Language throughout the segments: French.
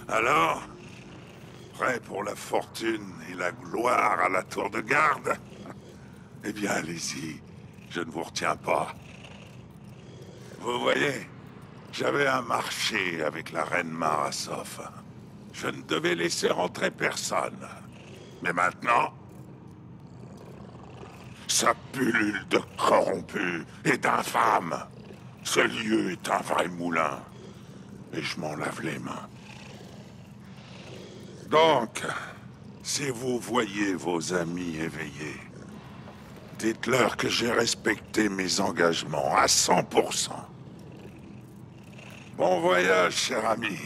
Alors, prêt pour la fortune et la gloire à la tour de garde? Eh bien, allez-y, je ne vous retiens pas. Vous voyez, j'avais un marché avec la reine Marasov. Je ne devais laisser rentrer personne. Mais maintenant, ça pullule de corrompus et d'infâmes. Ce lieu est un vrai moulin. Et je m'en lave les mains. Donc, si vous voyez vos amis éveillés, dites-leur que j'ai respecté mes engagements à 100%. Bon voyage, cher ami.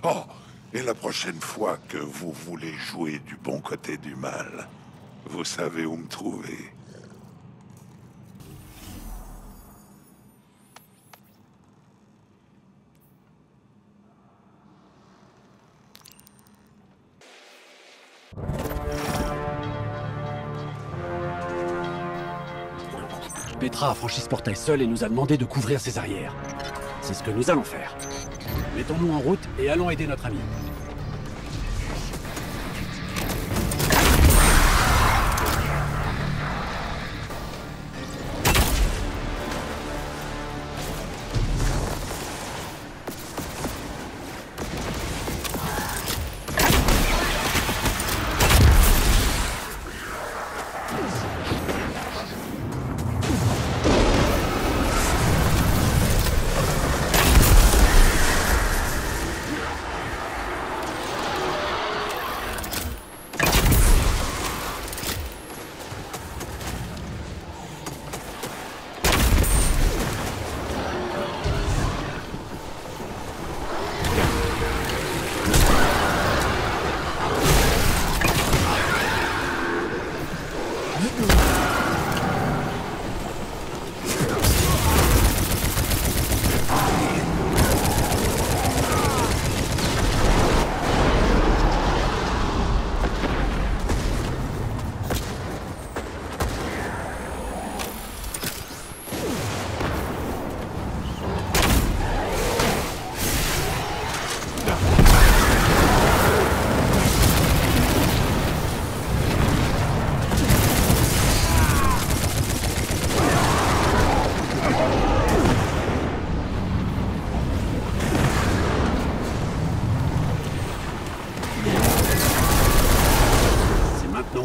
Oh, et la prochaine fois que vous voulez jouer du bon côté du mal, vous savez où me trouver. Petra a franchi ce portail seul et nous a demandé de couvrir ses arrières. C'est ce que nous allons faire. Mettons-nous en route et allons aider notre ami.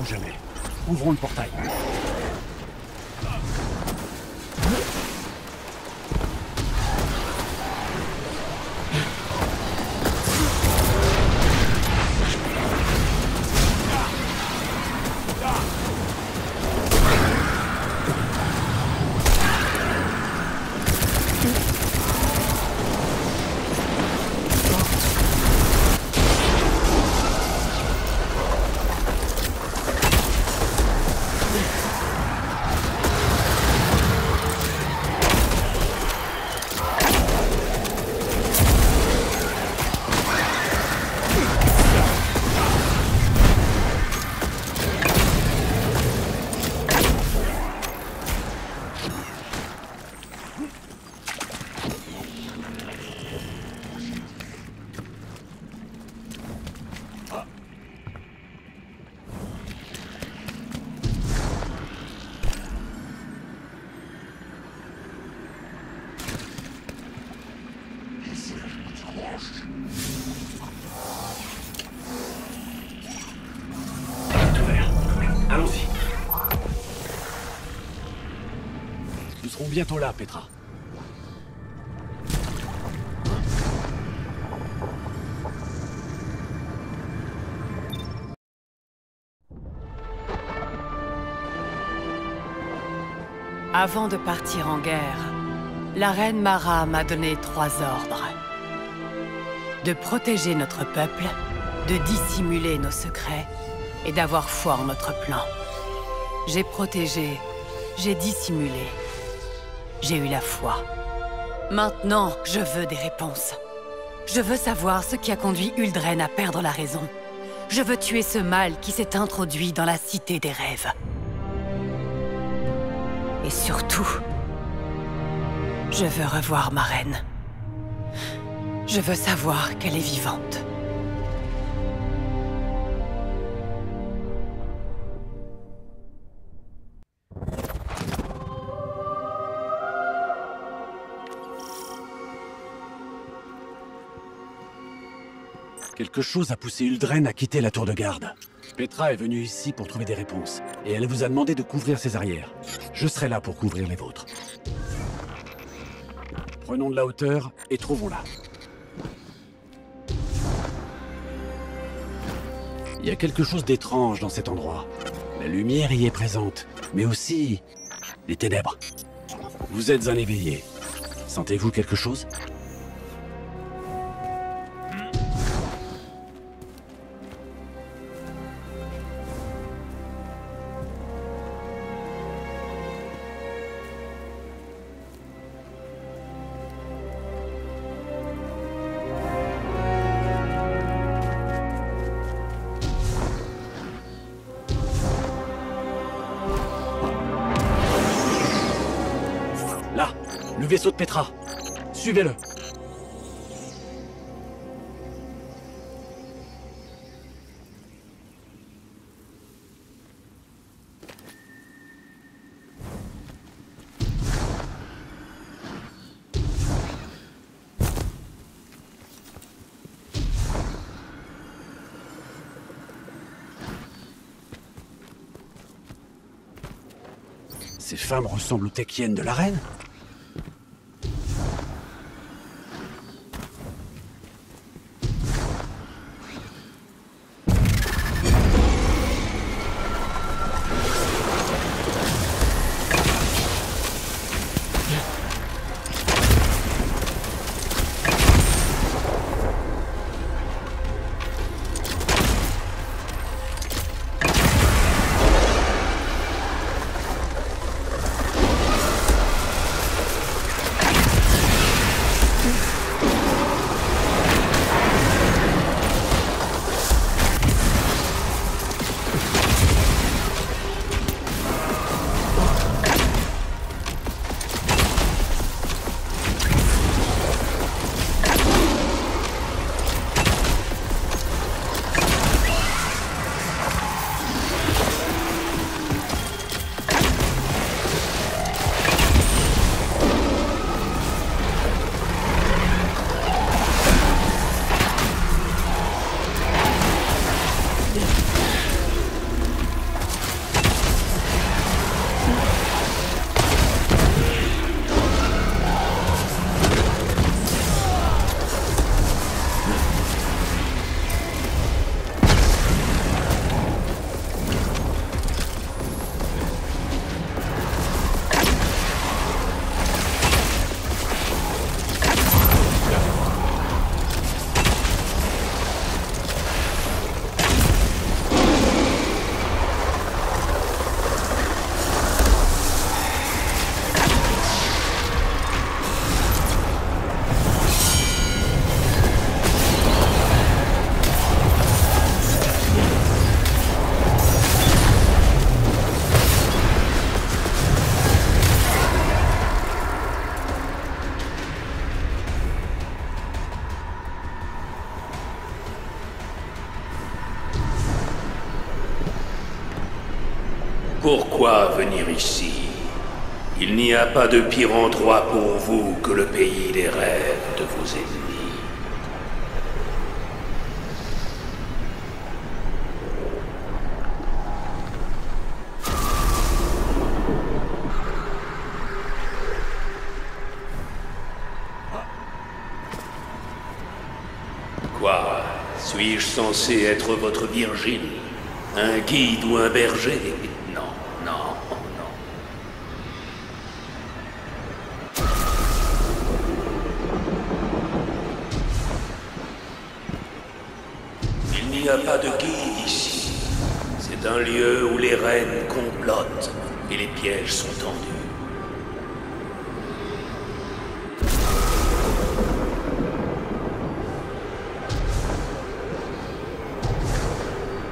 Jamais. Ouvrons le portail. Allons-y. Nous serons bientôt là, Petra. Avant de partir en guerre, la reine Mara m'a donné 3 ordres. De protéger notre peuple, de dissimuler nos secrets et d'avoir foi en notre plan. J'ai protégé, j'ai dissimulé, j'ai eu la foi. Maintenant, je veux des réponses. Je veux savoir ce qui a conduit Uldren à perdre la raison. Je veux tuer ce mal qui s'est introduit dans la cité des rêves. Et surtout, je veux revoir ma reine. Je veux savoir qu'elle est vivante. Quelque chose a poussé Uldren à quitter la tour de garde. Petra est venue ici pour trouver des réponses, et elle vous a demandé de couvrir ses arrières. Je serai là pour couvrir les vôtres. Prenons de la hauteur et trouvons-la. Il y a quelque chose d'étrange dans cet endroit. La lumière y est présente, mais aussi les ténèbres. Vous êtes un éveillé. Sentez-vous quelque chose ? Là, le vaisseau de Petra. Suivez-le. Ces femmes ressemblent aux Tekiennes de la reine. Pourquoi venir ici? Il n'y a pas de pire endroit pour vous que le pays des rêves de vos ennemis. Quoi? Suis-je censé être votre Virgile? Un guide ou un berger? Non, non, non. Il n'y a pas de guide ici. C'est un lieu où les reines complotent et les pièges sont tendus.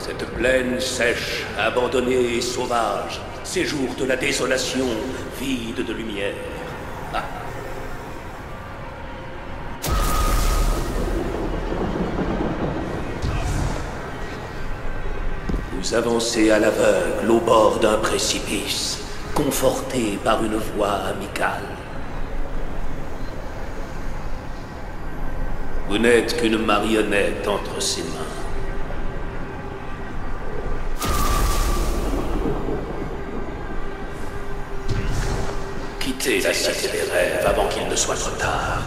Cette plaine sèche, abandonnée et sauvage, séjour de la désolation, vide de lumière. Ah. Vous avancez à l'aveugle au bord d'un précipice, conforté par une voie amicale. Vous n'êtes qu'une marionnette entre ses mains. Quittez la cité des rêves avant qu'il ne soit trop tard.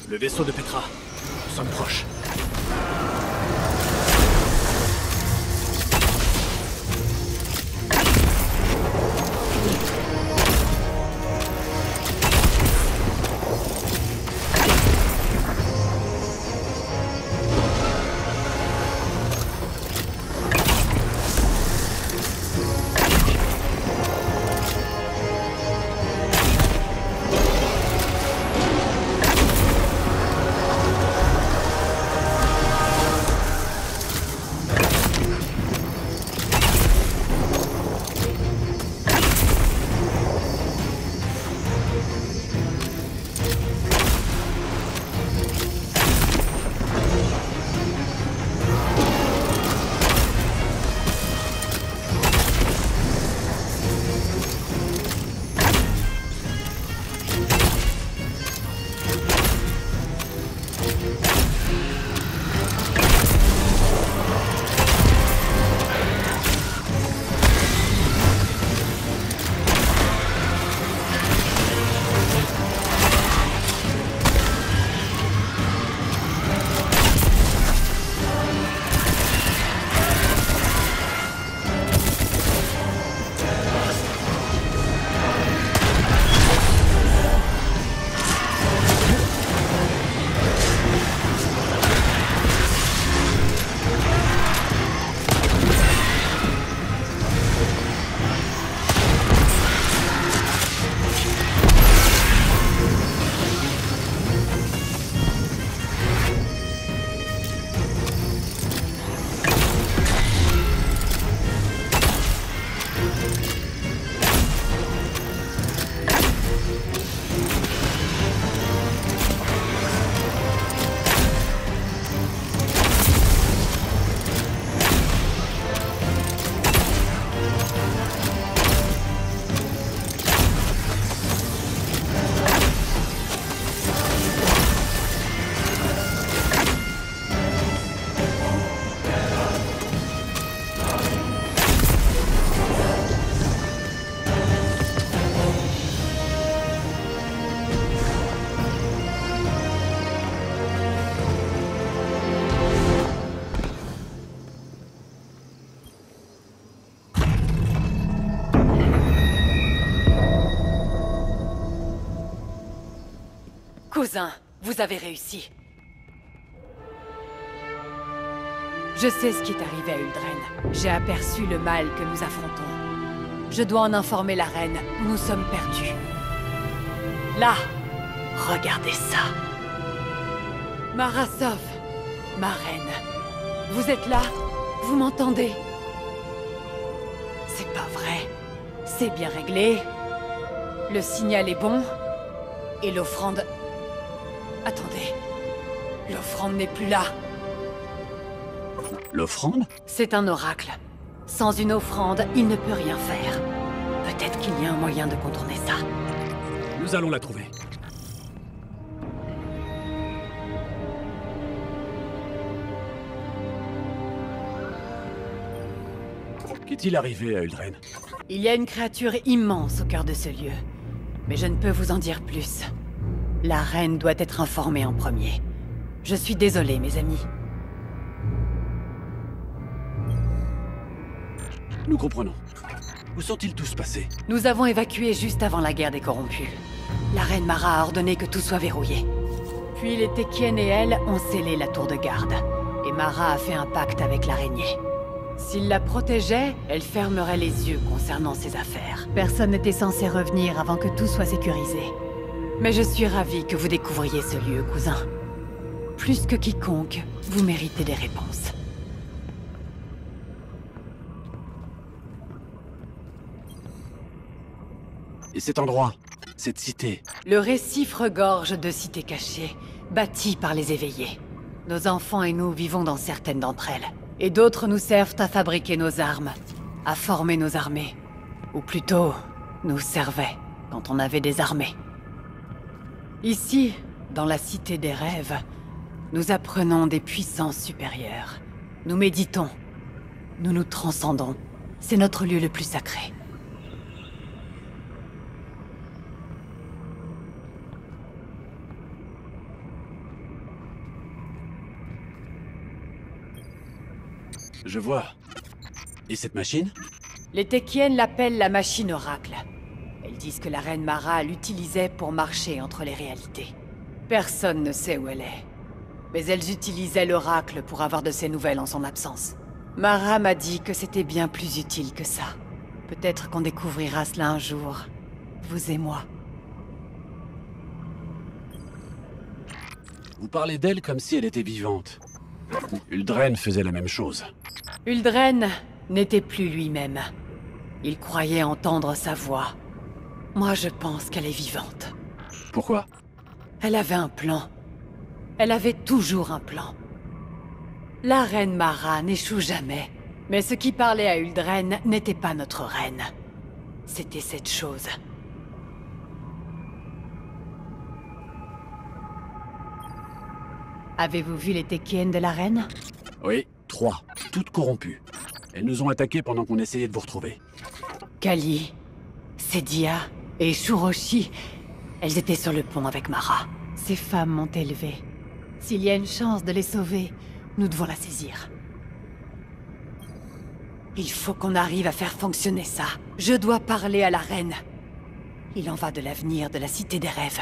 Le vaisseau de Petra. Nous sommes proches. Cousin, vous avez réussi. Je sais ce qui est arrivé à Uldren. J'ai aperçu le mal que nous affrontons. Je dois en informer la reine. Nous sommes perdus. Là, regardez ça. Marasov, ma reine. Vous êtes là? Vous m'entendez? C'est pas vrai. C'est bien réglé. Le signal est bon. Et l'offrande... Attendez. L'offrande n'est plus là. L'offrande? C'est un oracle. Sans une offrande, il ne peut rien faire. Peut-être qu'il y a un moyen de contourner ça. Nous allons la trouver. Qu'est-il arrivé à Uldren? Il y a une créature immense au cœur de ce lieu. Mais je ne peux vous en dire plus. La reine doit être informée en premier. Je suis désolé, mes amis. Nous comprenons. Où sont-ils tous passés? Nous avons évacué juste avant la guerre des corrompus. La reine Mara a ordonné que tout soit verrouillé. Puis les Tekiennes et elle ont scellé la tour de garde. Et Mara a fait un pacte avec l'araignée. S'il la protégeait, elle fermerait les yeux concernant ses affaires. Personne n'était censé revenir avant que tout soit sécurisé. Mais je suis ravie que vous découvriez ce lieu, cousin. Plus que quiconque, vous méritez des réponses. Et cet endroit, cette cité? Le récif regorge de cités cachées, bâties par les éveillés. Nos enfants et nous vivons dans certaines d'entre elles. Et d'autres nous servent à fabriquer nos armes, à former nos armées. Ou plutôt, nous servaient quand on avait des armées. Ici, dans la cité des rêves, nous apprenons des puissances supérieures. Nous méditons. Nous nous transcendons. C'est notre lieu le plus sacré. Je vois. Et cette machine? Les Tekiennes l'appellent la machine oracle. Elles disent que la reine Mara l'utilisait pour marcher entre les réalités. Personne ne sait où elle est. Mais elles utilisaient l'oracle pour avoir de ses nouvelles en son absence. Mara m'a dit que c'était bien plus utile que ça. Peut-être qu'on découvrira cela un jour. Vous et moi. Vous parlez d'elle comme si elle était vivante. Uldren faisait la même chose. Uldren n'était plus lui-même. Il croyait entendre sa voix. Moi, je pense qu'elle est vivante. Pourquoi? Elle avait un plan. Elle avait toujours un plan. La reine Mara n'échoue jamais. Mais ce qui parlait à Uldren n'était pas notre reine. C'était cette chose. Avez-vous vu les Tekiennes de la reine? Oui, 3, toutes corrompues. Elles nous ont attaqués pendant qu'on essayait de vous retrouver. Kali, Sedia et Shuroshi, elles étaient sur le pont avec Mara. Ces femmes m'ont élevée. S'il y a une chance de les sauver, nous devons la saisir. Il faut qu'on arrive à faire fonctionner ça. Je dois parler à la reine. Il en va de l'avenir de la Cité des Rêves.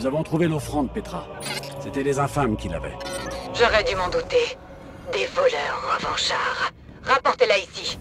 Nous avons trouvé l'offrande, Petra. C'était les infâmes qui l'avaient. J'aurais dû m'en douter. Des voleurs revanchards. Rapportez-la ici.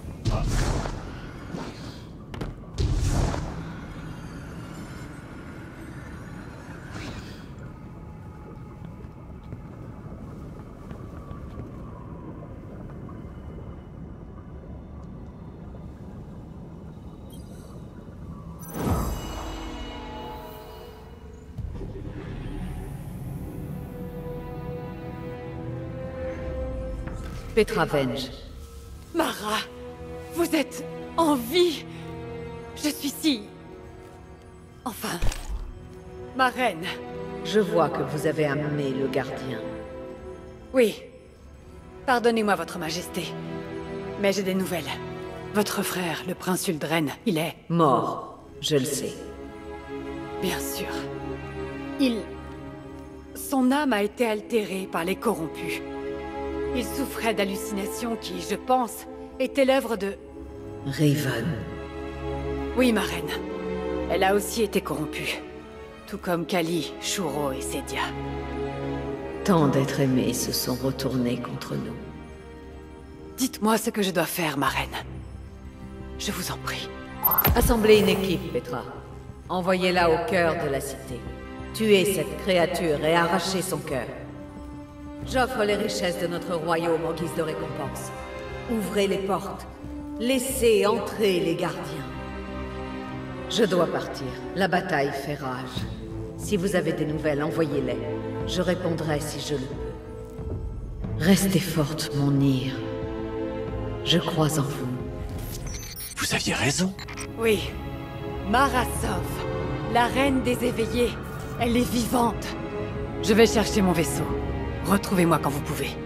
Petra Venge. Mara, vous êtes en vie. Je suis si... Enfin... Ma reine. Je vois que vous avez amené le gardien. Oui. Pardonnez-moi, votre majesté. Mais j'ai des nouvelles. Votre frère, le prince Uldren, il est... Mort, je le sais. Bien sûr. Son âme a été altérée par les corrompus. Il souffrait d'hallucinations qui, je pense, étaient l'œuvre de... Riven. Oui, ma reine. Elle a aussi été corrompue. Tout comme Kali, Shuro et Sedia. Tant d'êtres aimés se sont retournés contre nous. Dites-moi ce que je dois faire, ma reine. Je vous en prie. Assemblez une équipe, Petra. Envoyez-la au cœur de la cité. Tuez cette créature et arrachez son cœur. J'offre les richesses de notre royaume en guise de récompense. Ouvrez les portes. Laissez entrer les gardiens. Je dois partir. La bataille fait rage. Si vous avez des nouvelles, envoyez-les. Je répondrai si je le peux. Restez forte, mon Nyr. Je crois en vous. Vous aviez raison. Oui. Mara Sov, la reine des éveillés. Elle est vivante. Je vais chercher mon vaisseau. Retrouvez-moi quand vous pouvez.